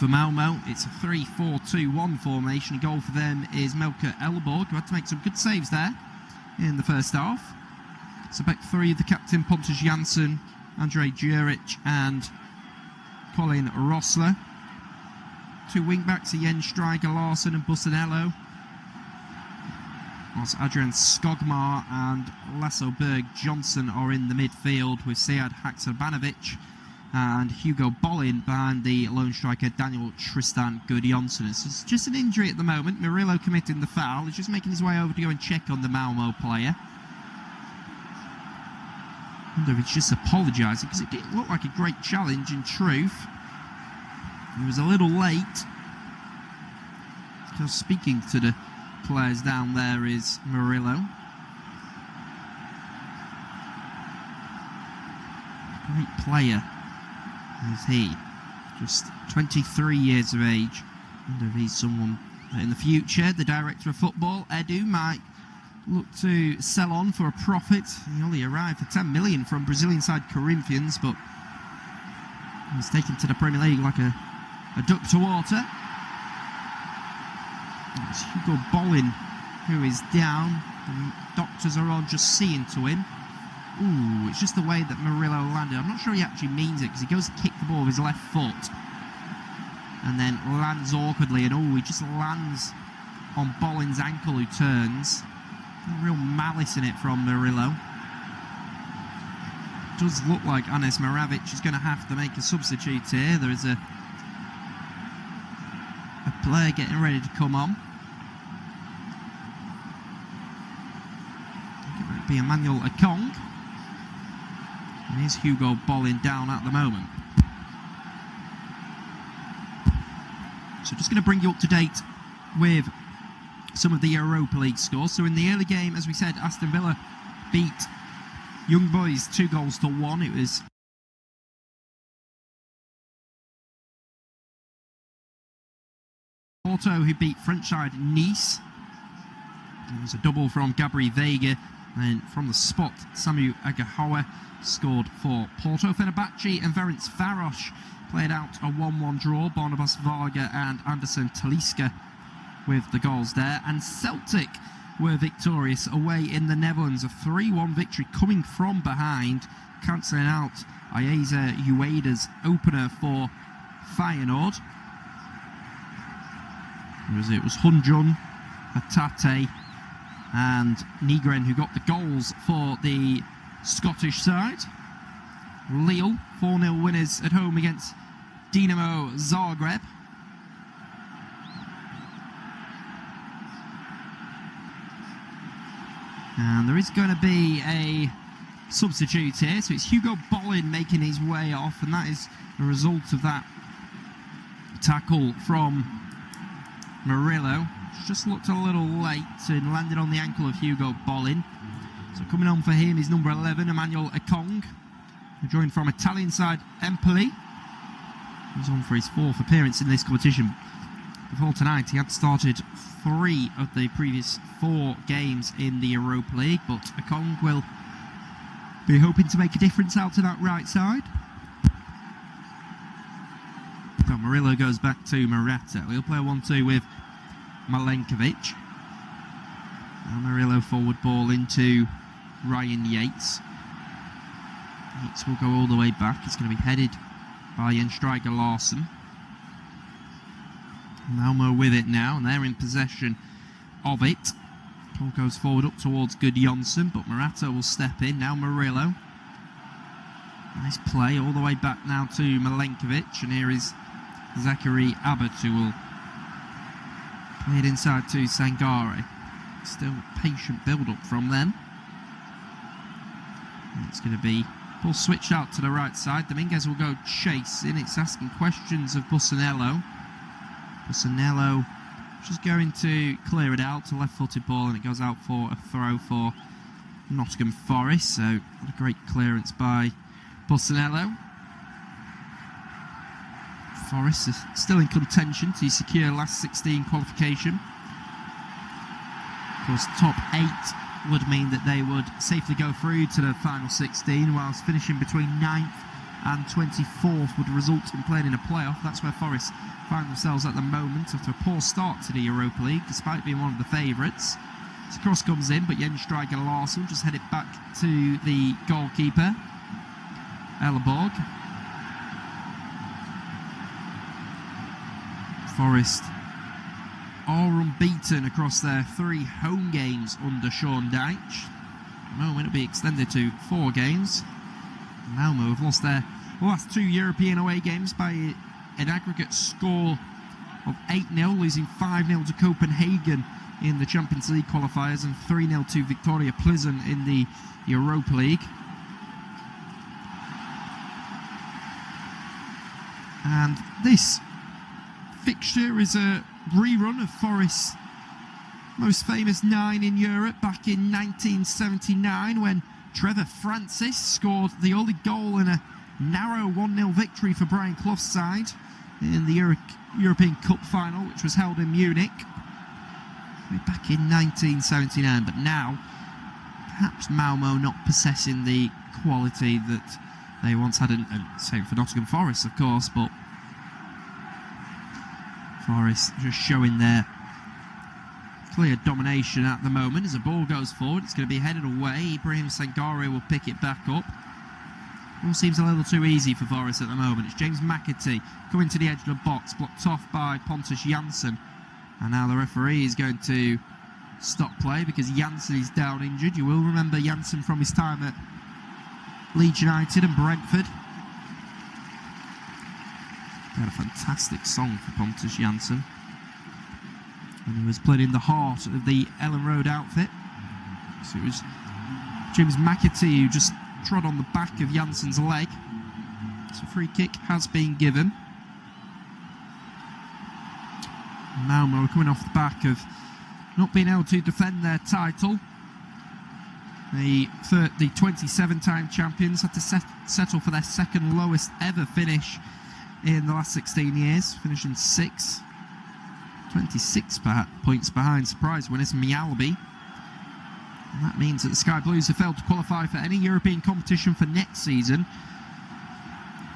for Malmö. It's a 3-4-2-1 formation. A goal for them is Melker Elborg, who had to make some good saves there in the first half. So back three, the captain Pontus Jansson, Andrei Juric and Colin Rossler. Two wing-backs are Jens Stryger Larsson and Bussanello. Whilst Adrian Skogmar and Lasso Berg Johnson are in the midfield, with Sead Haksabanovic and Hugo Bollin behind the lone striker Daniel Tristan Gudjonsson. It's just an injury at the moment. Murillo committing the foul. He's just making his way over to go and check on the Malmö player. I wonder if he's just apologising, because it didn't look like a great challenge in truth. He was a little late. Because speaking to the players down there is Murillo. Great player is he. Just 23 years of age. I wonder if he's someone that in the future the director of football, Edu, might look to sell on for a profit. He only arrived for 10 million from Brazilian side Corinthians, but he's taken to the Premier League like a duck to water. It's Hugo Bollin who is down. The doctors are on just seeing to him. Ooh, it's just the way that Murillo landed. I'm not sure he actually means it, because he goes to kick the ball with his left foot and then lands awkwardly, and he just lands on Bollin's ankle, who turns. Real malice in it from Murillo. It does look like Anes Maravic is going to have to make a substitute here. There is a player getting ready to come on. I think it might be Emmanuel Ekong. And here's Hugo Bollin down at the moment. So just going to bring you up to date with some of the Europa League scores. So in the early game, as we said, Aston Villa beat Young Boys 2-1. It was Porto who beat French side Nice. It was a double from Gabri Veiga, and from the spot, Samu Agahawa scored for Porto. Fenerbahce and Ferenc Varos played out a 1-1 draw. Barnabas Varga and Anderson Talisca with the goals there. And Celtic were victorious away in the Netherlands. A 3-1 victory coming from behind, cancelling out Ayeza Ueda's opener for Feyenoord. It was Hunjun, Hatate and Nygren who got the goals for the Scottish side. Lille 4-0 winners at home against Dinamo Zagreb. And there is going to be a substitute here, so it's Hugo Bollin making his way off, and that is a result of that tackle from Murillo. Just looked a little late and landed on the ankle of Hugo Bollin. So coming on for him is number 11, Emmanuel Ekong, who joined from Italian side Empoli. He's on for his 4th appearance in this competition. Before tonight, he had started 3 of the previous 4 games in the Europa League, but Ekong will be hoping to make a difference out to that right side. So Murillo goes back to Morata. We'll play a 1-2 with Milenkovic. And Murillo forward ball into Ryan Yates. Yates will go all the way back. It's going to be headed by Jens Stryger Larsson. Malmö with it now, and they're in possession of it. Ball goes forward up towards Gudjonsson, but Morata will step in. Now Murillo. Nice play all the way back now to Milenkovic, and here is Zachary Abbott, who will play it inside to Sangare. Still patient build-up from them. And it's going to be ball switched out to the right side. Dominguez will go chasing. It's asking questions of Bussanello. Bussanello just going to clear it out. A left-footed ball, and it goes out for a throw for Nottingham Forest. So what a great clearance by Bussanello. Forest is still in contention to secure last 16 qualification. Of course, top 8 would mean that they would safely go through to the final 16, whilst finishing between 9th and 24th would result in playing in a playoff. That's where Forest find themselves at the moment after a poor start to the Europa League, despite being one of the favourites. So cross comes in, but Jens Stryker Larsson just head it back to the goalkeeper, Elleborg. Forest are unbeaten across their 3 home games under Sean Dyche. At the moment it'll be extended to 4 games. Malmö have lost their last 2 European away games by an aggregate score of 8-0, losing 5-0 to Copenhagen in the Champions League qualifiers and 3-0 to Victoria Plzen in the Europa League. And this fixture is a rerun of Forest's most famous 9 in Europe back in 1979, when Trevor Francis scored the only goal in a narrow 1-0 victory for Brian Clough's side in the European Cup final, which was held in Munich back in 1979. But now, perhaps Malmö not possessing the quality that they once had, and same for Nottingham Forest, of course, but Forest just showing their clear domination at the moment. As the ball goes forward, it's going to be headed away. Ibrahim Sangare will pick it back up. All seems a little too easy for Forest at the moment. It's James McAtee coming to the edge of the box, blocked off by Pontus Jansson. And now the referee is going to stop play because Jansson is down injured. You will remember Jansson from his time at Leeds United and Brentford. They had a fantastic song for Pontus Jansson, and he was played in the heart of the Ellen Road outfit. So it was James McAtee who just trod on the back of Jansson's leg. So free kick has been given. Malmö are coming off the back of not being able to defend their title. The 27-time champions had to settle for their second lowest ever finish in the last 16 years, finishing 6th, 26 points behind surprise winners Mjällby. And that means that the Sky Blues have failed to qualify for any European competition for next season,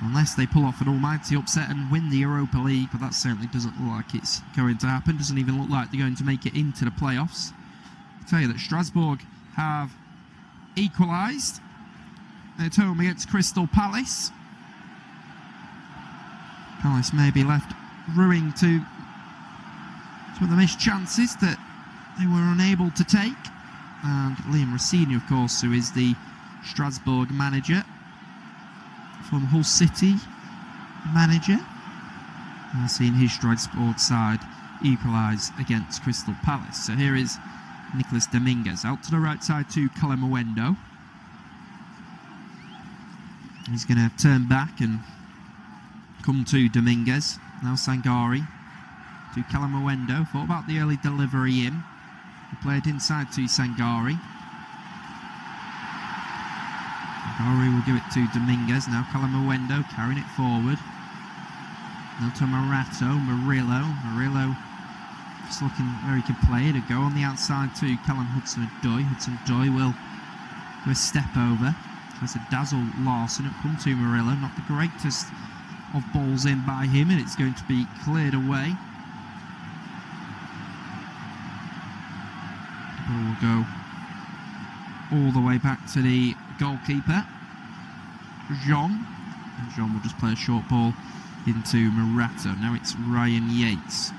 unless they pull off an almighty upset and win the Europa League, but that certainly doesn't look like it's going to happen. Doesn't even look like they're going to make it into the playoffs. I'll tell you that Strasbourg have equalised at home against Crystal Palace. Palace may be left ruining to some of the missed chances that they were unable to take. And Liam Rossini, of course, who is the Strasbourg manager, from Hull City manager, has seen his Strasbourg side equalise against Crystal Palace. So here is Nicolas Dominguez out to the right side to Kalamawendo. He's going to turn back and come to Dominguez. Now Sangare to Kalamawendo. Thought about the early delivery in. He played inside to Sangare. Sangare will give it to Dominguez. Now Kalamawendo carrying it forward. Now to Murillo just looking where he can play. To go on the outside to Callum Hudson-Odoi. Hudson-Odoi will do a step over. Tries to dazzle Larsson. It'll come to Murillo. Not the greatest of balls in by him, and it's going to be cleared away. The ball will go all the way back to the goalkeeper, Jean. And Jean will just play a short ball into Murato. Now it's Ryan Yates.